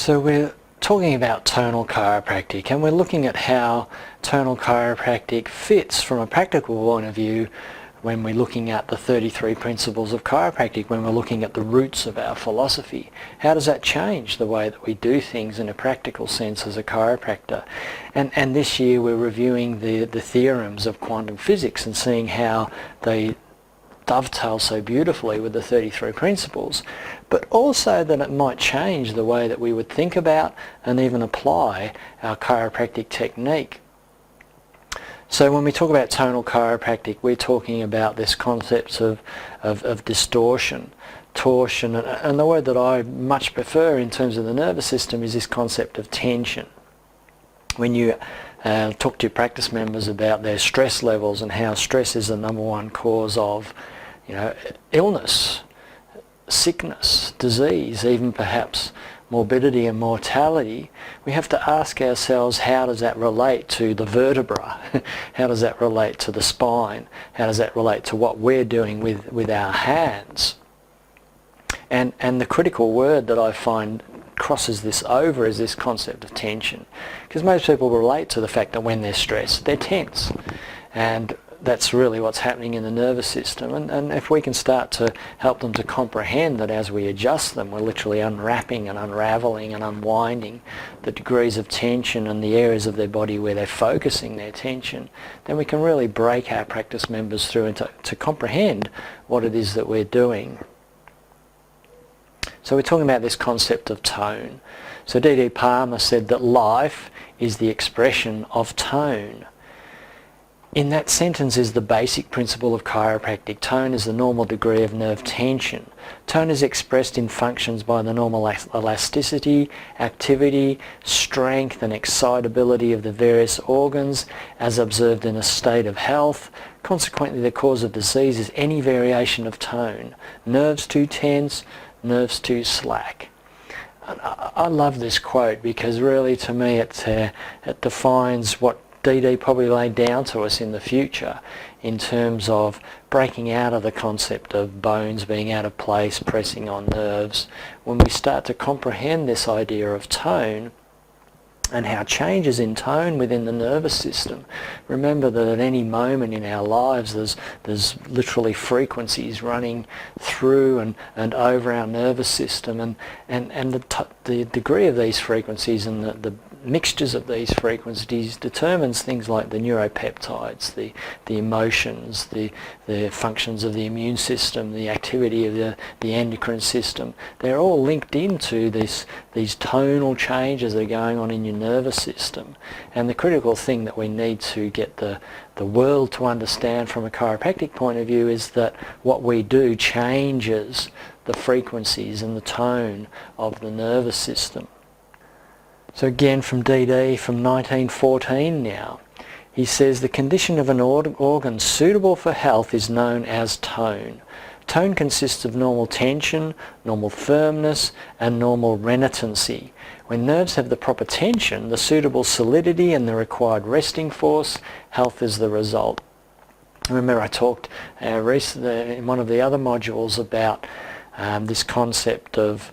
So we're talking about tonal chiropractic, and we're looking at how tonal chiropractic fits from a practical point of view when we're looking at the 33 principles of chiropractic, when we're looking at the roots of our philosophy. How does that change the way that we do things in a practical sense as a chiropractor? And this year we're reviewing the theorems of quantum physics and seeing how they dovetail so beautifully with the 33 principles, but also that it might change the way that we would think about and even apply our chiropractic technique. So when we talk about tonal chiropractic, we're talking about this concept of distortion, torsion, and the word that I much prefer in terms of the nervous system is this concept of tension. When you talk to your practice members about their stress levels and how stress is the number one cause of illness, sickness, disease, even perhaps morbidity and mortality, we have to ask ourselves, how does that relate to the vertebra? How does that relate to the spine? How does that relate to what we're doing with our hands? And the critical word that I find crosses this over is this concept of tension, because most people relate to the fact that when they're stressed, they're tense, and that's really what's happening in the nervous system. And if we can start to help them to comprehend that as we adjust them, we're literally unwrapping and unraveling and unwinding the degrees of tension and the areas of their body where they're focusing their tension, then we can really break our practice members through and to comprehend what it is that we're doing. So we're talking about this concept of tone. So D.D. Palmer said that life is the expression of tone. In that sentence is the basic principle of chiropractic. Tone is the normal degree of nerve tension. Tone is expressed in functions by the normal elasticity, activity, strength and excitability of the various organs as observed in a state of health. Consequently, the cause of disease is any variation of tone. Nerves too tense, nerves too slack. I love this quote because really to me it defines what D.D. probably laid down to us in the future in terms of breaking out of the concept of bones being out of place, pressing on nerves. When we start to comprehend this idea of tone and how changes in tone within the nervous system, remember that at any moment in our lives there's literally frequencies running through and over our nervous system, and the degree of these frequencies and the mixtures of these frequencies determines things like the neuropeptides, the emotions, the functions of the immune system, the activity of the endocrine system. They're all linked into these tonal changes that are going on in your nervous system. And the critical thing that we need to get the world to understand from a chiropractic point of view is that what we do changes the frequencies and the tone of the nervous system. So again from D.D. from 1914 now, he says the condition of an organ suitable for health is known as tone. Tone consists of normal tension, normal firmness and normal renitency. When nerves have the proper tension, the suitable solidity and the required resting force, health is the result. Remember I talked recently in one of the other modules about this concept of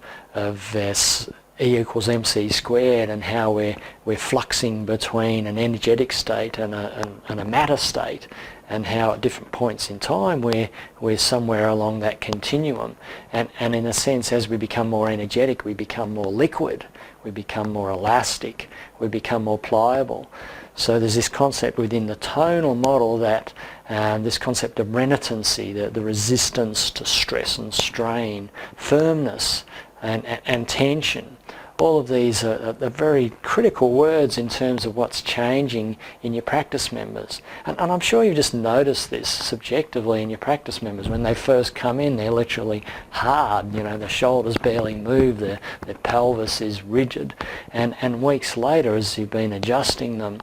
E equals mc squared and how we're fluxing between an energetic state and a matter state, and how at different points in time we're somewhere along that continuum, and in a sense as we become more energetic we become more liquid, we become more elastic, we become more pliable. So there's this concept within the tonal model that this concept of renitency, the resistance to stress and strain, firmness and tension. All of these are very critical words in terms of what's changing in your practice members. And I'm sure you've just noticed this subjectively in your practice members. When they first come in, they're literally hard, the shoulders barely move, their pelvis is rigid. And weeks later, as you've been adjusting them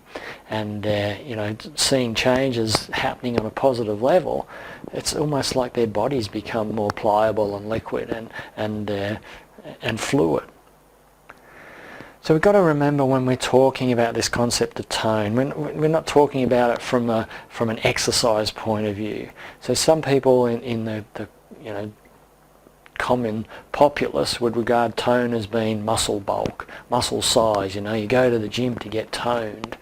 and seeing changes happening on a positive level, it's almost like their bodies become more pliable and liquid and fluid. So we've got to remember when we're talking about this concept of tone, we're not talking about it from an exercise point of view. So some people in the common populace would regard tone as being muscle bulk, muscle size. You know, you go to the gym to get toned.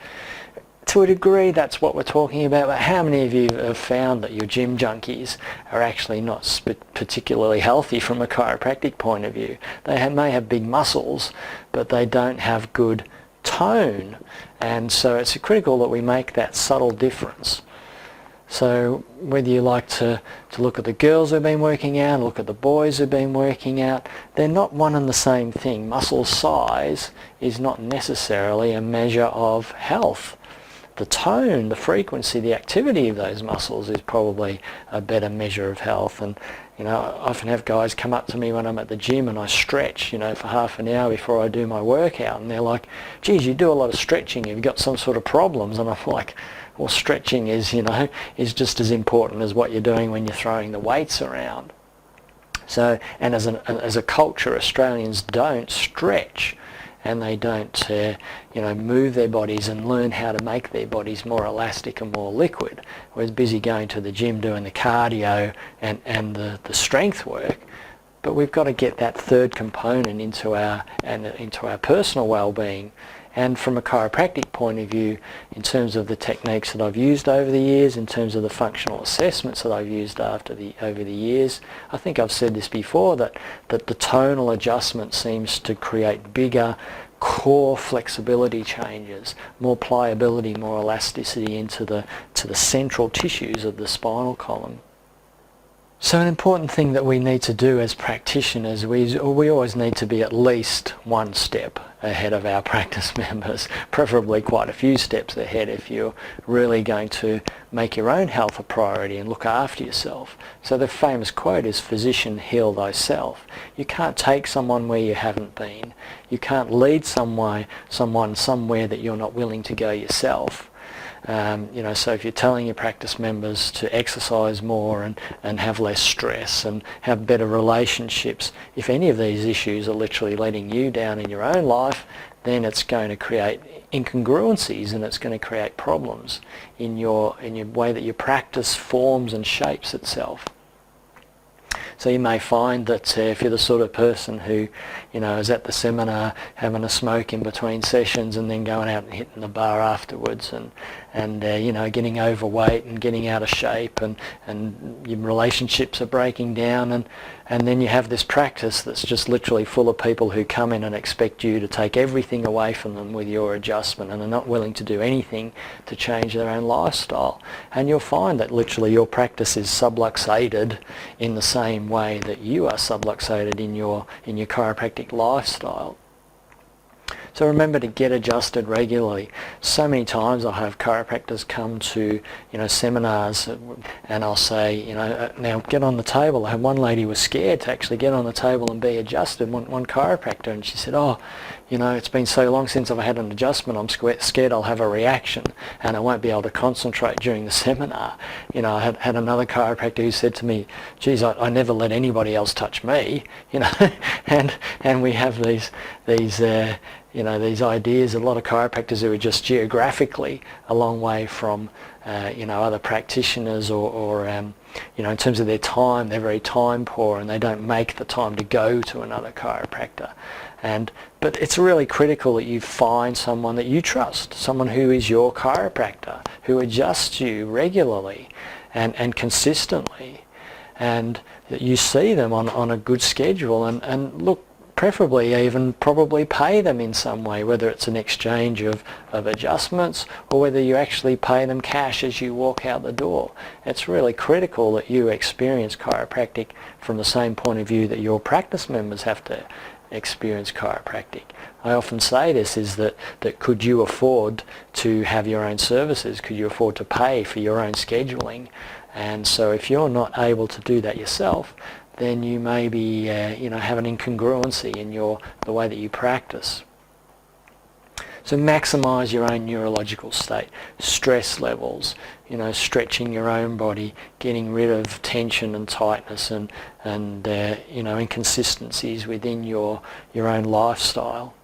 To a degree, that's what we're talking about, but how many of you have found that your gym junkies are actually not particularly healthy from a chiropractic point of view? They may have big muscles, but they don't have good tone, and so it's critical that we make that subtle difference. So whether you like to look at the girls who've been working out, look at the boys who've been working out, they're not one and the same thing. Muscle size is not necessarily a measure of health. The tone, the frequency, the activity of those muscles is probably a better measure of health. And you know, I often have guys come up to me when I'm at the gym and I stretch, you know, for half an hour before I do my workout, and they're like, geez, you do a lot of stretching, have you got some sort of problems? And I'm like, well, stretching is, you know, is just as important as what you're doing when you're throwing the weights around. So, and as a culture, Australians don't stretch, and they don't, you know, move their bodies and learn how to make their bodies more elastic and more liquid. We're busy going to the gym doing the cardio and the strength work, but we've got to get that third component into our personal well-being. And from a chiropractic point of view, in terms of the techniques that I've used over the years, in terms of the functional assessments that I've used over the years, I think I've said this before, that the tonal adjustment seems to create bigger core flexibility changes, more pliability, more elasticity into the central tissues of the spinal column. So an important thing that we need to do as practitioners, we always need to be at least one step ahead of our practice members, preferably quite a few steps ahead if you're really going to make your own health a priority and look after yourself. So the famous quote is, physician, heal thyself. You can't take someone where you haven't been. You can't lead someone somewhere that you're not willing to go yourself. You know, so if you're telling your practice members to exercise more and have less stress and have better relationships, if any of these issues are literally letting you down in your own life, then it's going to create incongruencies and it's going to create problems in your way that your practice forms and shapes itself. So you may find that if you're the sort of person who, you know, is at the seminar having a smoke in between sessions and then going out and hitting the bar afterwards and you know, getting overweight and getting out of shape and your relationships are breaking down and then you have this practice that's just literally full of people who come in and expect you to take everything away from them with your adjustment and are not willing to do anything to change their own lifestyle. And you'll find that literally your practice is subluxated in the same way that you are subluxated in your chiropractic lifestyle. So remember to get adjusted regularly. So many times I have chiropractors come to, you know, seminars and I'll say, you know, now get on the table. I had one lady who was scared to actually get on the table and be adjusted, one chiropractor, and she said, oh, you know, it's been so long since I've had an adjustment, I'm scared I'll have a reaction and I won't be able to concentrate during the seminar. You know, I had another chiropractor who said to me, geez, I never let anybody else touch me, you know, and we have these you know, these ideas, a lot of chiropractors who are just geographically a long way from, you know, other practitioners or you know, in terms of their time, they're very time poor and they don't make the time to go to another chiropractor. But it's really critical that you find someone that you trust, someone who is your chiropractor, who adjusts you regularly and consistently, and that you see them on a good schedule and look, preferably even probably pay them in some way, whether it's an exchange of adjustments or whether you actually pay them cash as you walk out the door. It's really critical that you experience chiropractic from the same point of view that your practice members have to experience chiropractic. I often say this is that could you afford to have your own services? Could you afford to pay for your own scheduling? And so if you're not able to do that yourself, then you may be, you know, have an incongruency in the way that you practice. So maximize your own neurological state, stress levels, you know, stretching your own body, getting rid of tension and tightness and you know, inconsistencies within your own lifestyle.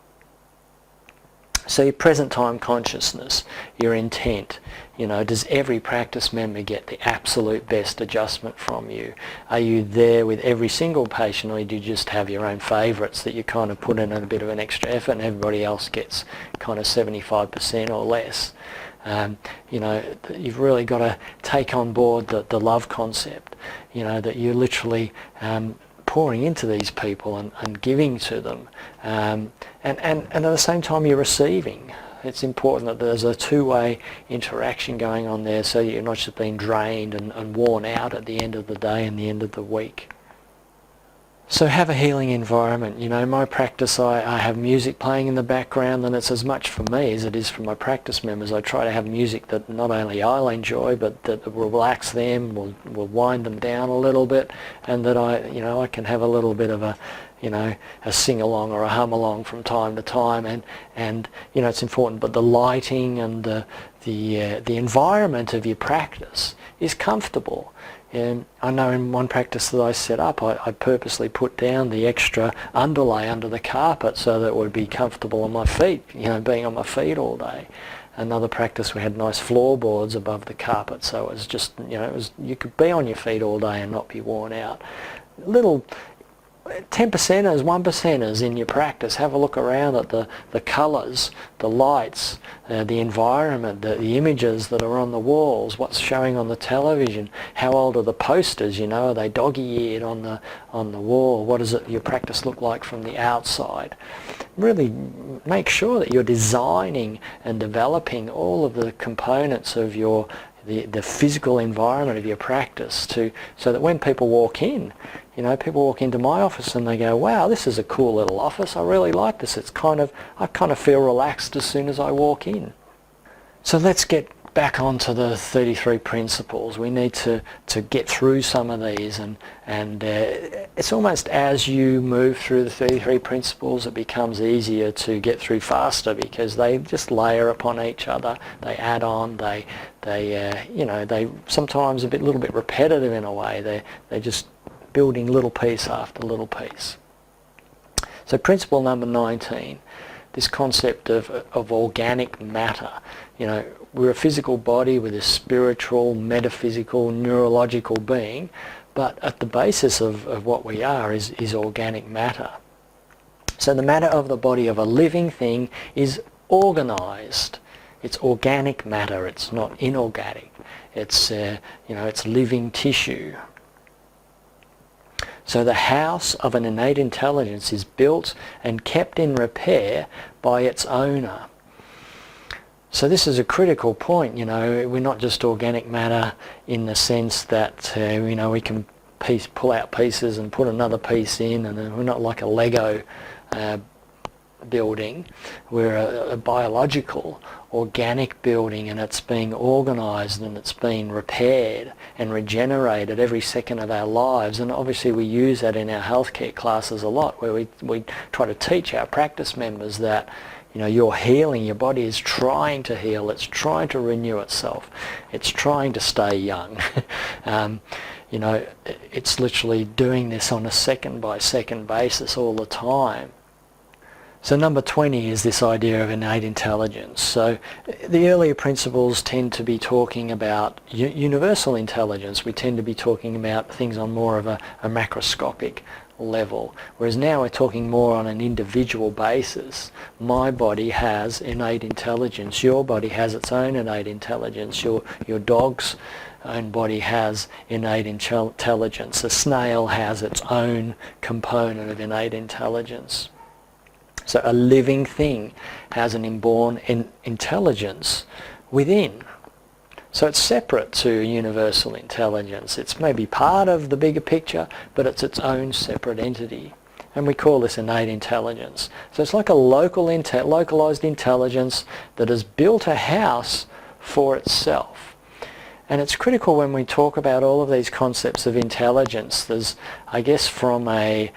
So your present time consciousness, your intent, Does every practice member get the absolute best adjustment from you? Are you there with every single patient, or do you just have your own favourites that you kind of put in a bit of an extra effort and everybody else gets kind of 75% or less? You've really got to take on board the love concept, that you're literally pouring into these people and giving to them, and at the same time you're receiving. It's important that there's a two-way interaction going on there, so you're not just being drained and worn out at the end of the day and the end of the week. So have a healing environment. In my practice I have music playing in the background, and it's as much for me as it is for my practice members. I try to have music that not only I'll enjoy, but that will relax them, will wind them down a little bit, and that I can have a little bit of a sing-along or a hum-along from time to time, and it's important. But the lighting and the environment of your practice is comfortable. And I know in one practice that I set up, I purposely put down the extra underlay under the carpet so that it would be comfortable on my feet, being on my feet all day. Another practice we had nice floorboards above the carpet, so it was just, you could be on your feet all day and not be worn out. Little 10%ers, 1%ers in your practice, have a look around at the colours, the lights, the environment, the images that are on the walls, what's showing on the television, how old are the posters, are they doggy-eared on the wall, what does your practice look like from the outside. Really make sure that you're designing and developing all of the components of the physical environment of your practice so that when people walk in, people walk into my office and they go, wow, this is a cool little office, I really like this. I kind of feel relaxed as soon as I walk in. So let's get back onto the 33 principles. We need to get through some of these, and it's almost as you move through the 33 principles it becomes easier to get through faster, because they just layer upon each other, they add on, they sometimes a little bit repetitive in a way. They're just building little piece after little piece. So principle number 19, this concept of organic matter. We're a physical body with a spiritual, metaphysical, neurological being, but at the basis of what we are is organic matter. So the matter of the body of a living thing is organised. It's organic matter, it's not inorganic. It's it's living tissue. So the house of an innate intelligence is built and kept in repair by its owner. So this is a critical point. We're not just organic matter in the sense that we can pull out pieces and put another piece in, and we're not like a Lego building. We're a biological, organic building, and it's being organised and it's being repaired and regenerated every second of our lives. And obviously we use that in our healthcare classes a lot, where we try to teach our practice members that you're healing, your body is trying to heal, it's trying to renew itself, it's trying to stay young. It's literally doing this on a second by second basis all the time. So number 20 is this idea of innate intelligence. So the earlier principles tend to be talking about universal intelligence. We tend to be talking about things on more of a macroscopic level, whereas now we're talking more on an individual basis. My body has innate intelligence, your body has its own innate intelligence, your dog's own body has innate intelligence, a snail has its own component of innate intelligence. So a living thing has an inborn intelligence within. So it's separate to universal intelligence. It's maybe part of the bigger picture, but it's its own separate entity. And we call this innate intelligence. So it's like a localized intelligence that has built a house for itself. And it's critical when we talk about all of these concepts of intelligence. There's, I guess, from a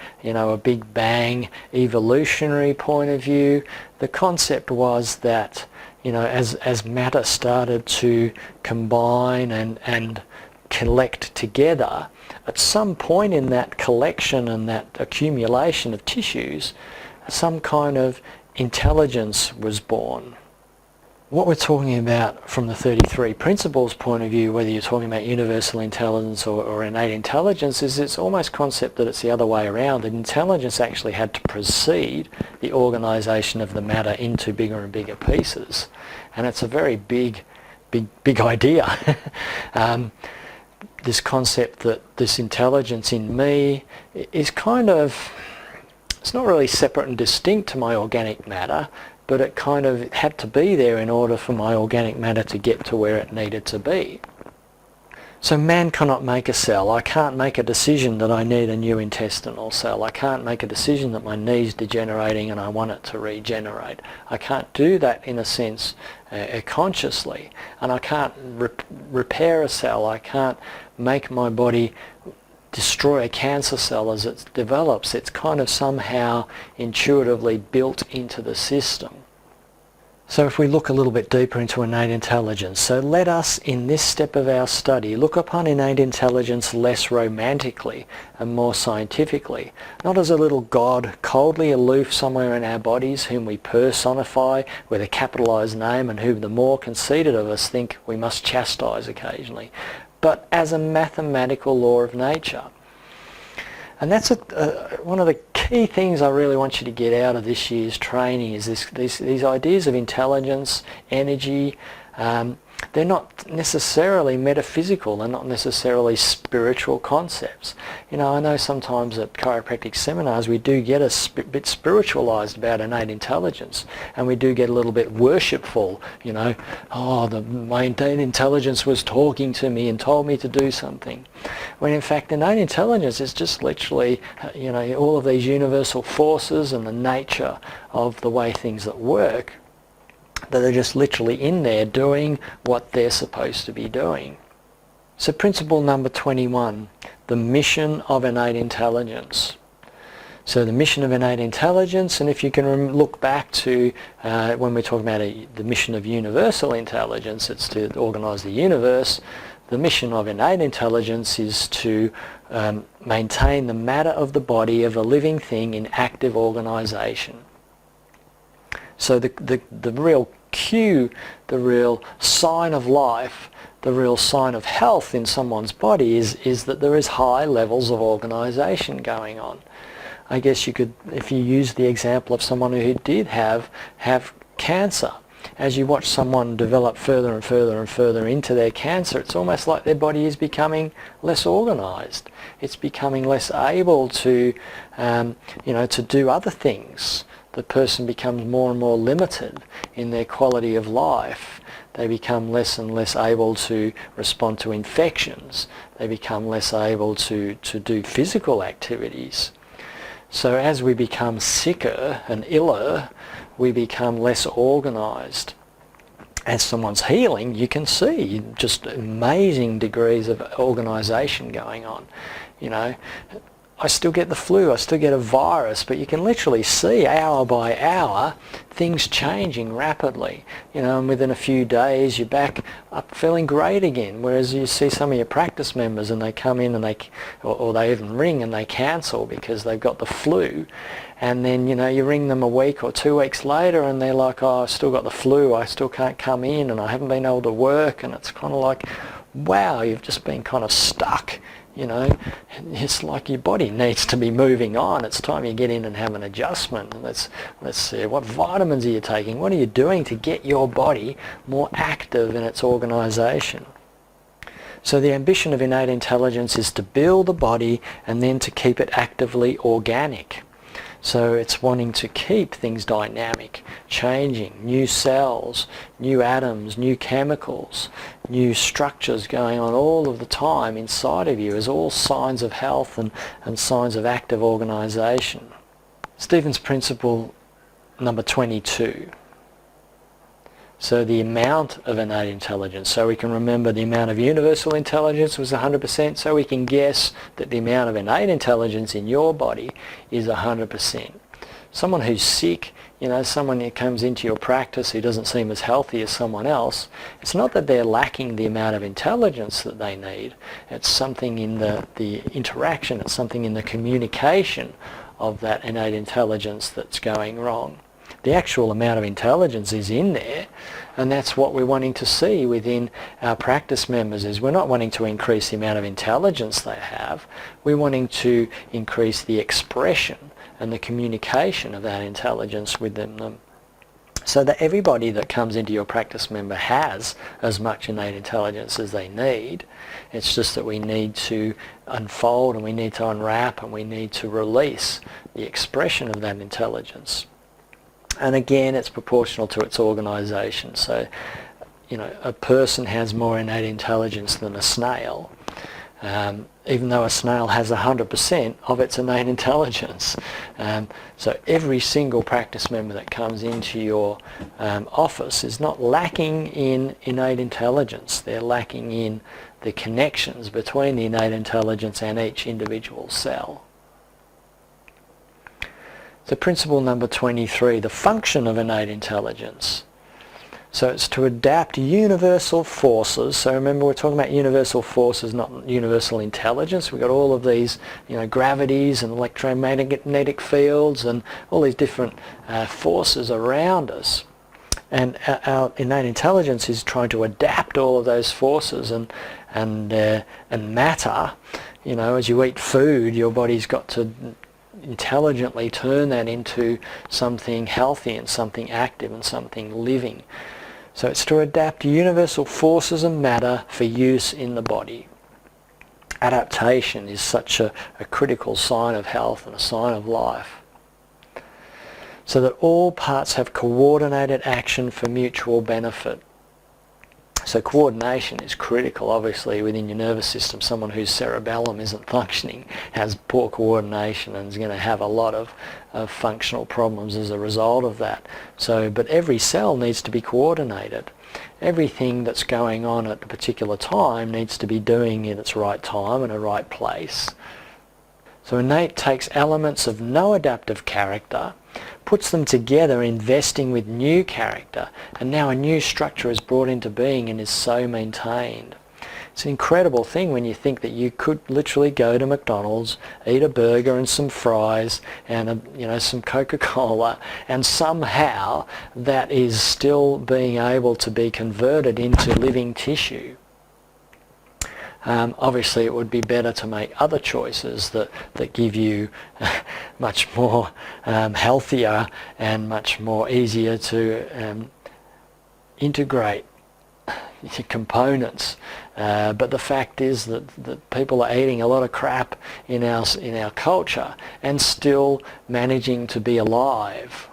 big bang evolutionary point of view, the concept was that as matter started to combine and collect together, at some point in that collection and that accumulation of tissues, some kind of intelligence was born. what we're talking about from the 33 principles point of view, whether you're talking about universal intelligence or innate intelligence, is it's almost concept that it's the other way around. That intelligence actually had to precede the organisation of the matter into bigger and bigger pieces. And it's a very big idea. This concept that this intelligence in me is kind of, it's not really separate and distinct to my organic matter, but it kind of had to be there in order for my organic matter to get to where it needed to be. So man cannot make a cell. I can't make a decision that I need a new intestinal cell. I can't make a decision that my knee's degenerating and I want it to regenerate. I can't do that in a sense consciously. And I can't repair a cell. I can't make my body destroy a cancer cell as it develops. It's kind of somehow intuitively built into the system. So if we look a little bit deeper into innate intelligence, so let us in this step of our study look upon innate intelligence less romantically and more scientifically, not as a little god coldly aloof somewhere in our bodies whom we personify with a capitalized name and whom the more conceited of us think we must chastise occasionally, but as a mathematical law of nature. And that's one of the key things I really want you to get out of this year's training is these ideas of intelligence, energy. They're not necessarily metaphysical, they're not necessarily spiritual concepts. You know, I know sometimes at chiropractic seminars we do get a bit spiritualized about innate intelligence, and we do get a little bit worshipful, you know, my innate intelligence was talking to me and told me to do something. When in fact innate intelligence is just literally, you know, all of these universal forces and the nature of the way things that work, that are just literally in there doing what they're supposed to be doing. So principle number 21, the mission of innate intelligence. So the mission of innate intelligence, and if you can look back to when we're talking about the mission of universal intelligence, it's to organise the universe. The mission of innate intelligence is to maintain the matter of the body of a living thing in active organisation. So the real cue, the real sign of life, the real sign of health in someone's body is that there is high levels of organisation going on. I guess you could, if you use the example of someone who did have cancer, as you watch someone develop further and further and further into their cancer, it's almost like their body is becoming less organised. It's becoming less able to, to do other things. The person becomes more and more limited in their quality of life. They become less and less able to respond to infections. They become less able to do physical activities. So as we become sicker and iller, we become less organised. As someone's healing, you can see just amazing degrees of organisation going on. You know, I still get the flu, I still get a virus, but you can literally see hour by hour things changing rapidly. You know, and within a few days you're back up feeling great again. Whereas you see some of your practice members and they come in and or they even ring and they cancel because they've got the flu. And then, you know, you ring them a week or 2 weeks later and they're like, oh, I've still got the flu, I still can't come in and I haven't been able to work. And it's kind of like, wow, you've just been kind of stuck. You know, it's like your body needs to be moving on. It's time you get in and have an adjustment. Let's see, what vitamins are you taking? What are you doing to get your body more active in its organisation? So the ambition of innate intelligence is to build the body and then to keep it actively organic. So it's wanting to keep things dynamic, changing, new cells, new atoms, new chemicals, new structures going on all of the time inside of you as all signs of health and signs of active organisation. Stephen's principle number 22. So the amount of innate intelligence. So we can remember the amount of universal intelligence was 100%, so we can guess that the amount of innate intelligence in your body is 100%. Someone who's sick, you know, someone who comes into your practice who doesn't seem as healthy as someone else, it's not that they're lacking the amount of intelligence that they need. It's something in the interaction, it's something in the communication of that innate intelligence that's going wrong. The actual amount of intelligence is in there, and that's what we're wanting to see within our practice members. Is we're not wanting to increase the amount of intelligence they have, we're wanting to increase the expression and the communication of that intelligence within them, so that everybody that comes into your practice member has as much innate intelligence as they need. It's just that we need to unfold, and we need to unwrap, and we need to release the expression of that intelligence. And again, it's proportional to its organisation. So, a person has more innate intelligence than a snail, even though a snail has 100% of its innate intelligence. So every single practice member that comes into your office is not lacking in innate intelligence. They're lacking in the connections between the innate intelligence and each individual cell. So principle number 23, the function of innate intelligence. So it's to adapt universal forces. So remember, we're talking about universal forces, not universal intelligence. We've got all of these, gravities and electromagnetic fields and all these different forces around us. And our innate intelligence is trying to adapt all of those forces and matter. As you eat food, your body's got to intelligently turn that into something healthy and something active and something living. So it's to adapt universal forces and matter for use in the body. Adaptation is such a critical sign of health and a sign of life. So that all parts have coordinated action for mutual benefit. So coordination is critical, obviously, within your nervous system. Someone whose cerebellum isn't functioning has poor coordination and is going to have a lot of functional problems as a result of that. But every cell needs to be coordinated. Everything that's going on at a particular time needs to be doing in its right time and a right place. So innate takes elements of no adaptive character, puts them together, investing with new character, and now a new structure is brought into being and is so maintained. It's an incredible thing when you think that you could literally go to McDonald's, eat a burger and some fries and some Coca-Cola, and somehow that is still being able to be converted into living tissue. Obviously it would be better to make other choices that give you much more healthier and much more easier to integrate components. But the fact is that people are eating a lot of crap in our culture and still managing to be alive.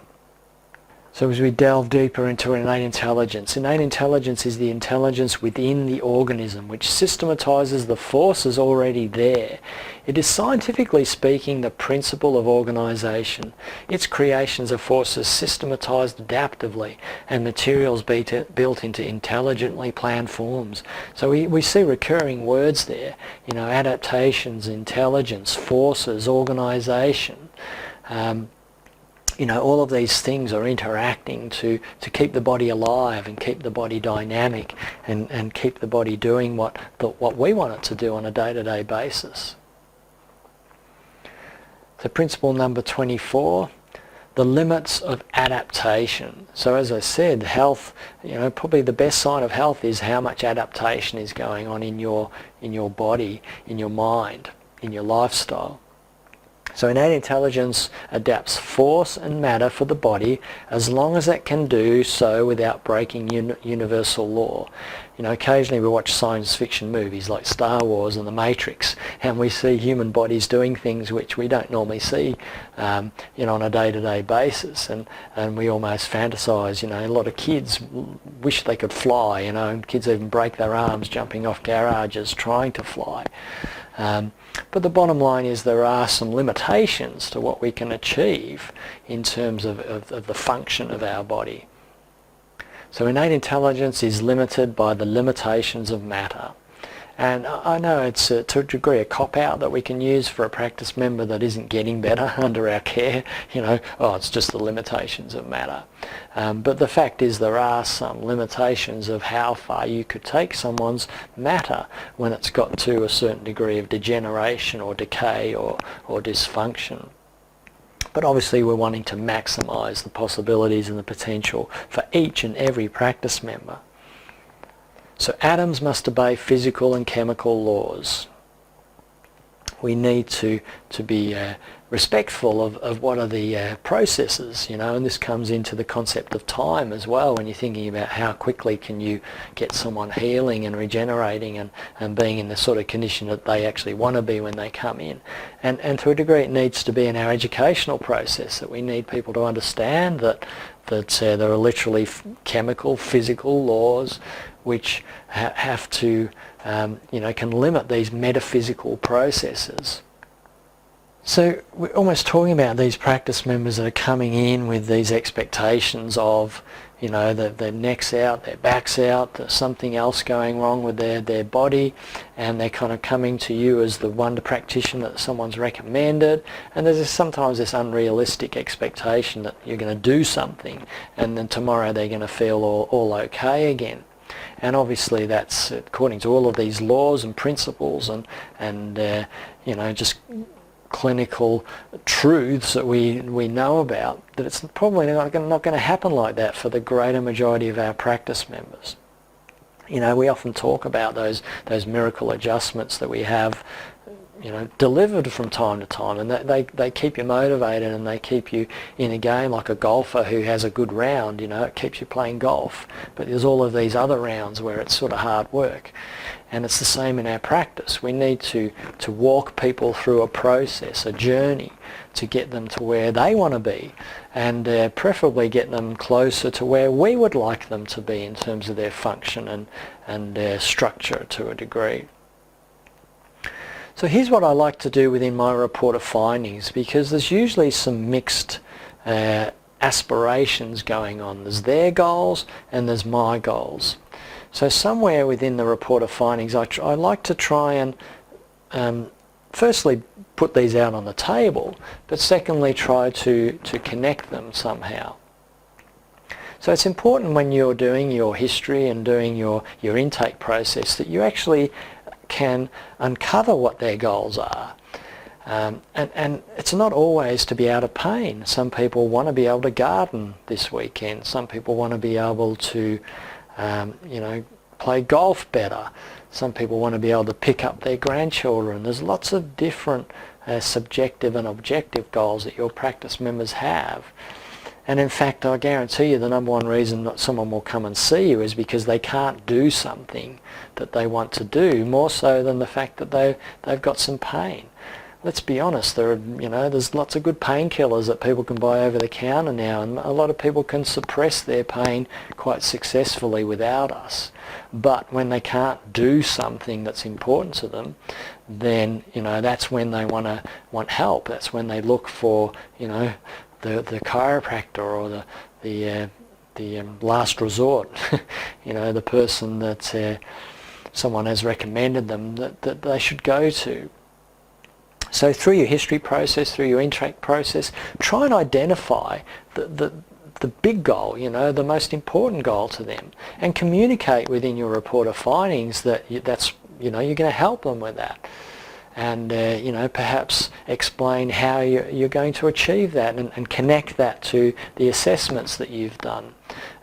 So as we delve deeper into innate intelligence is the intelligence within the organism which systematizes the forces already there. It is, scientifically speaking, the principle of organization. Its creations of forces systematized adaptively and materials built into intelligently planned forms. So we see recurring words there, adaptations, intelligence, forces, organization. All of these things are interacting to keep the body alive and keep the body dynamic and keep the body doing what we want it to do on a day-to-day basis. So principle number 24, the limits of adaptation. So as I said, health, probably the best sign of health is how much adaptation is going on in your body, in your mind, in your lifestyle. So innate intelligence adapts force and matter for the body as long as it can do so without breaking universal law. Occasionally we watch science fiction movies like Star Wars and The Matrix, and we see human bodies doing things which we don't normally see on a day-to-day basis, and we almost fantasize. A lot of kids wish they could fly, and kids even break their arms jumping off garages trying to fly. But the bottom line is there are some limitations to what we can achieve in terms of the function of our body. So innate intelligence is limited by the limitations of matter. And I know it's to a degree a cop-out that we can use for a practice member that isn't getting better under our care. It's just the limitations of matter. But the fact is there are some limitations of how far you could take someone's matter when it's got to a certain degree of degeneration or decay or dysfunction. But obviously we're wanting to maximise the possibilities and the potential for each and every practice member. So atoms must obey physical and chemical laws. We need to be respectful of what are the processes, and this comes into the concept of time as well when you're thinking about how quickly can you get someone healing and regenerating and being in the sort of condition that they actually want to be when they come in. And to a degree it needs to be in our educational process, that we need people to understand that there are literally chemical, physical laws which have to, can limit these metaphysical processes. So we're almost talking about these practice members that are coming in with these expectations of, their neck's out, their back's out, there's something else going wrong with their body, and they're kind of coming to you as the wonder practitioner that someone's recommended, and there's sometimes this unrealistic expectation that you're going to do something and then tomorrow they're going to feel all okay again. And obviously that's according to all of these laws and principles and just clinical truths that we know about, that it's probably not going to happen like that for the greater majority of our practice members. We often talk about those miracle adjustments that we have delivered from time to time, and they keep you motivated and they keep you in a game like a golfer who has a good round. It keeps you playing golf, but there's all of these other rounds where it's sort of hard work. And it's the same in our practice. We need to walk people through a process, a journey, to get them to where they want to be, and preferably get them closer to where we would like them to be in terms of their function and their structure to a degree. So here's what I like to do within my report of findings, because there's usually some mixed aspirations going on. There's their goals and there's my goals. So somewhere within the report of findings, I like to try and firstly put these out on the table, but secondly try to connect them somehow. So it's important when you're doing your history and doing your intake process that you actually can uncover what their goals are. And it's not always to be out of pain. Some people want to be able to garden this weekend. Some people want to be able to play golf better. Some people want to be able to pick up their grandchildren. There's lots of different subjective and objective goals that your practice members have. And in fact, I guarantee you the number one reason that someone will come and see you is because they can't do something that they want to do, more so than the fact that they've got some pain. Let's be honest, there's lots of good painkillers that people can buy over the counter now, and a lot of people can suppress their pain quite successfully without us. But when they can't do something that's important to them, then that's when they want help. That's when they look for the chiropractor or the last resort, the person that someone has recommended them that they should go to. So through your history process, through your intake process, try and identify the big goal, the most important goal to them, and communicate within your report of findings that you're going to help them with that. And perhaps explain how you're going to achieve that, and connect that to the assessments that you've done.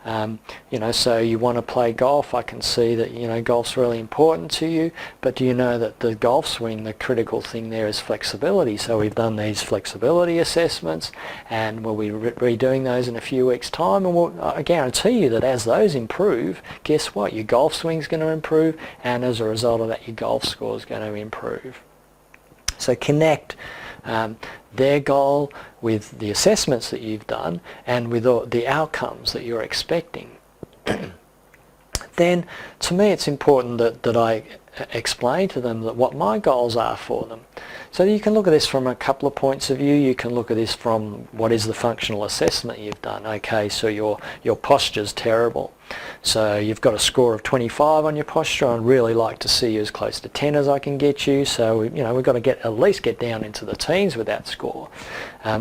So you want to play golf. I can see that golf's really important to you, but do you know that the golf swing, the critical thing there is flexibility? So we've done these flexibility assessments, and we'll be redoing those in a few weeks' time, and I guarantee you that as those improve, guess what? Your golf swing's going to improve, and as a result of that, your golf score is going to improve. So connect their goal with the assessments that you've done and with the outcomes that you're expecting. Then, to me, it's important that I explain to them what my goals are for them. So you can look at this from a couple of points of view. You can look at this from what is the functional assessment you've done. Okay, so your posture's terrible. So you've got a score of 25 on your posture. I'd really like to see you as close to 10 as I can get you. So we've got to at least get down into the teens with that score.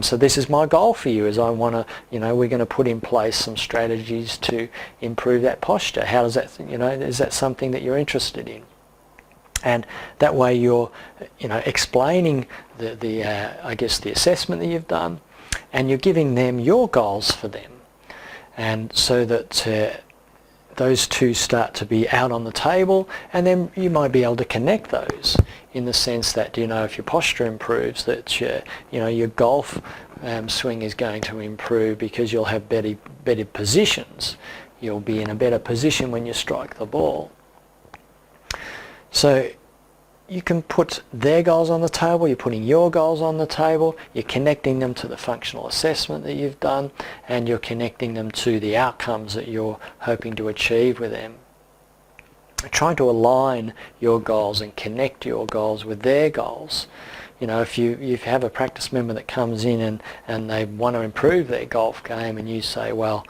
So this is my goal for you. Is I want to, we're going to put in place some strategies to improve that posture. How does that, is that something that you're interested in? And that way you're, explaining the assessment that you've done, and you're giving them your goals for them, and so that those two start to be out on the table, and then you might be able to connect those in the sense that, you know, if your posture improves, that your golf swing is going to improve because you'll have better positions. You'll be in a better position when you strike the ball. So you can put their goals on the table, you're putting your goals on the table, you're connecting them to the functional assessment that you've done, and you're connecting them to the outcomes that you're hoping to achieve with them. Trying to align your goals and connect your goals with their goals. You know, if you have a practice member that comes in and they want to improve their golf game, and you say, well,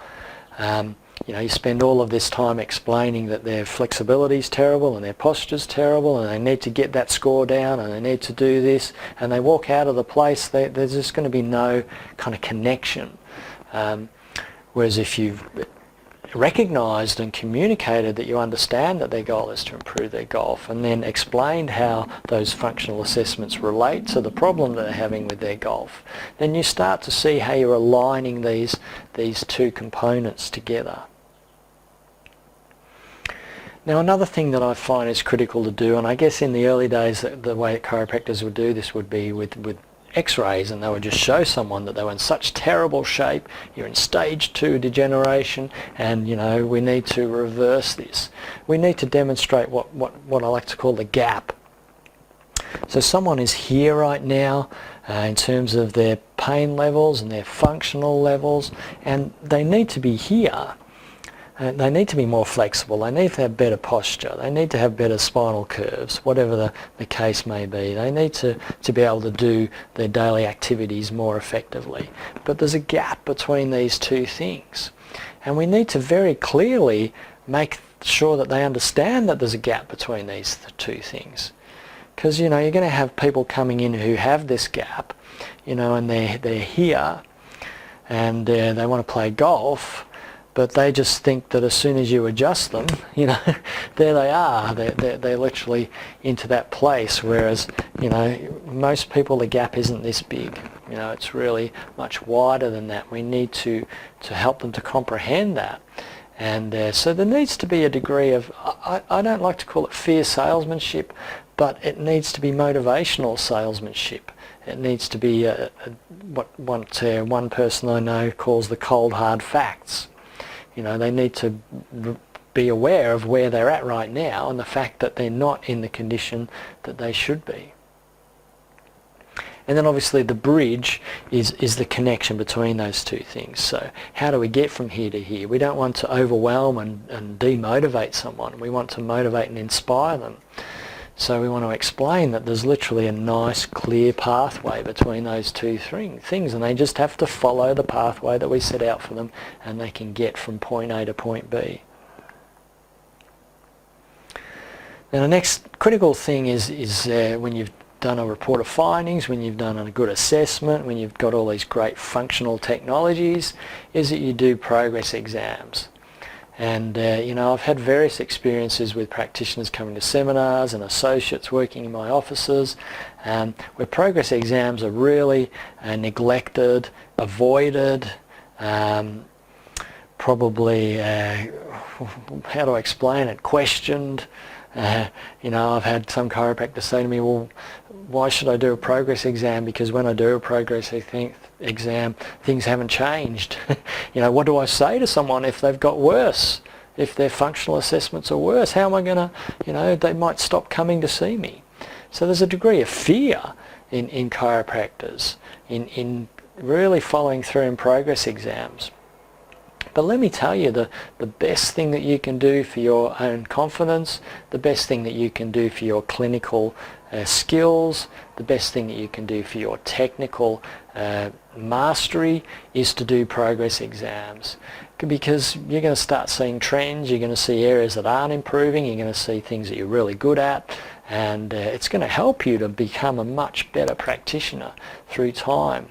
you know, you spend all of this time explaining that their flexibility is terrible and their posture's terrible and they need to get that score down and they need to do this, and they walk out of the place, there's just going to be no kind of connection. Whereas if you've recognised and communicated that you understand that their goal is to improve their golf, and then explained how those functional assessments relate to the problem that they're having with their golf, then you start to see how you're aligning these two components together. Now, another thing that I find is critical to do, and I guess in the early days the way that chiropractors would do this would be with x-rays, and they would just show someone that they were in such terrible shape, you're in stage 2 degeneration, and you know, we need to reverse this. We need to demonstrate what I like to call the gap. So someone is here right now in terms of their pain levels and their functional levels, and they need to be here. They need to be more flexible, they need to have better posture, they need to have better spinal curves, whatever the case may be. They need to be able to do their daily activities more effectively. But there's a gap between these two things. And we need to very clearly make sure that they understand that there's a gap between these two things. Because, you know, you're going to have people coming in who have this gap, you know, and they're here and they want to play golf, but they just think that as soon as you adjust them, you know, there they are. They're literally into that place. Whereas, you know, most people, the gap isn't this big. You know, it's really much wider than that. We need to help them to comprehend that. And so there needs to be a degree of, I don't like to call it fear salesmanship, but it needs to be motivational salesmanship. It needs to be what one person I know calls the cold hard facts. You know, they need to be aware of where they're at right now and the fact that they're not in the condition that they should be. And then obviously the bridge is the connection between those two things. So how do we get from here to here? We don't want to overwhelm and demotivate someone. We want to motivate and inspire them. So we want to explain that there's literally a nice clear pathway between those two things, and they just have to follow the pathway that we set out for them, and they can get from point A to point B. Now the next critical thing is when you've done a report of findings, when you've done a good assessment, when you've got all these great functional technologies, is that you do progress exams. And you know, I've had various experiences with practitioners coming to seminars and associates working in my offices, where progress exams are really neglected, avoided, probably, how do I explain it, questioned. You know, I've had some chiropractors say to me, well, why should I do a progress exam? Because when I do a progress exam, things haven't changed. You know, what do I say to someone if they've got worse? If their functional assessments are worse, how am I going to, you know, they might stop coming to see me. So there's a degree of fear in chiropractors, in really following through in progress exams. But let me tell you, the best thing that you can do for your own confidence, the best thing that you can do for your clinical skills, the best thing that you can do for your technical mastery is to do progress exams. Because you're going to start seeing trends, you're going to see areas that aren't improving, you're going to see things that you're really good at, and it's going to help you to become a much better practitioner through time.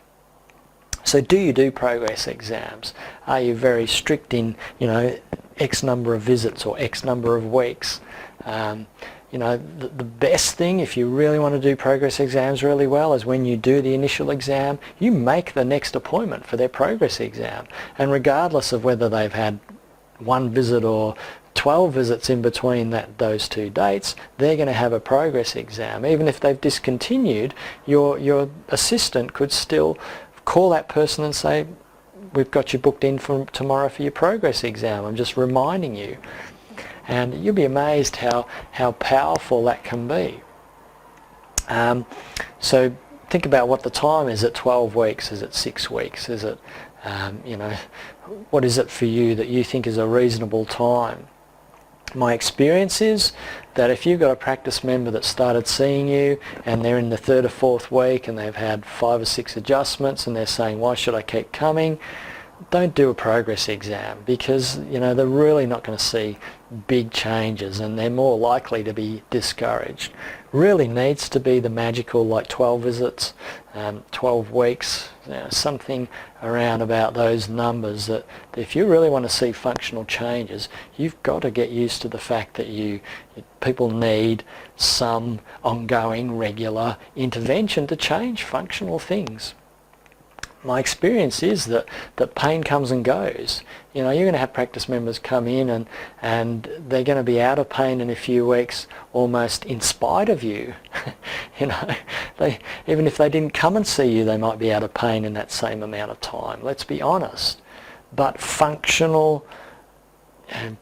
So do you do progress exams? Are you very strict in, you know, X number of visits or X number of weeks? the best thing, if you really want to do progress exams really well, is when you do the initial exam, you make the next appointment for their progress exam. And regardless of whether they've had one visit or 12 visits in between those two dates, they're going to have a progress exam. Even if they've discontinued, your assistant could still call that person and say, we've got you booked in for tomorrow for your progress exam. I'm just reminding you. And you'll be amazed how powerful that can be. So think about what the time is. At 12 weeks? Is it 6 weeks? Is it, what is it for you that you think is a reasonable time? My experience is that if you've got a practice member that started seeing you and they're in the 3rd or 4th week and they've had 5 or 6 adjustments and they're saying, why should I keep coming? Don't do a progress exam, because they're really not going to see big changes and they're more likely to be discouraged. Really needs to be the magical, like 12 visits, 12 weeks, something around about those numbers, that if you really want to see functional changes, you've got to get used to the fact that people need some ongoing regular intervention to change functional things. My experience is that pain comes and goes. You're going to have practice members come in and they're going to be out of pain in a few weeks almost in spite of you. Even if they didn't come and see you, they might be out of pain in that same amount of time. Let's be honest. But functional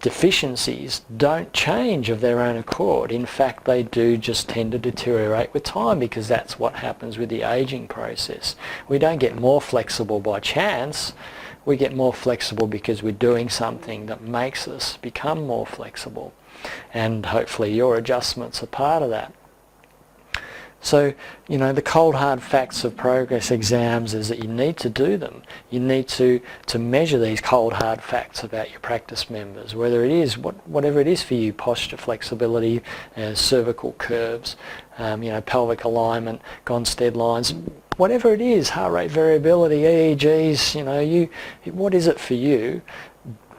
deficiencies don't change of their own accord. In fact, they do just tend to deteriorate with time, because that's what happens with the aging process. We don't get more flexible by chance. We get more flexible because we're doing something that makes us become more flexible. And hopefully your adjustments are part of that. So, the cold hard facts of progress exams is that you need to do them. You need to measure these cold hard facts about your practice members, whether it is, whatever it is for you, posture flexibility, cervical curves, pelvic alignment, Gonstead lines, whatever it is, heart rate variability, EEGs, what is it for you?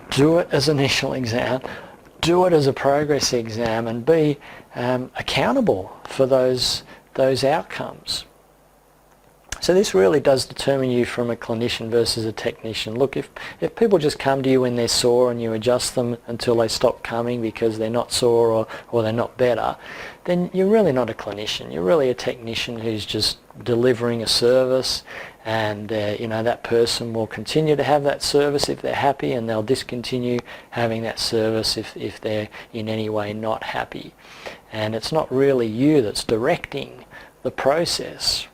Do it as an initial exam, do it as a progress exam, and be accountable for those outcomes. So this really does determine you from a clinician versus a technician. Look, if people just come to you when they're sore and you adjust them until they stop coming because they're not sore or they're not better, then you're really not a clinician. You're really a technician who's just delivering a service, and that person will continue to have that service if they're happy, and they'll discontinue having that service if they're in any way not happy. And it's not really you that's directing the process.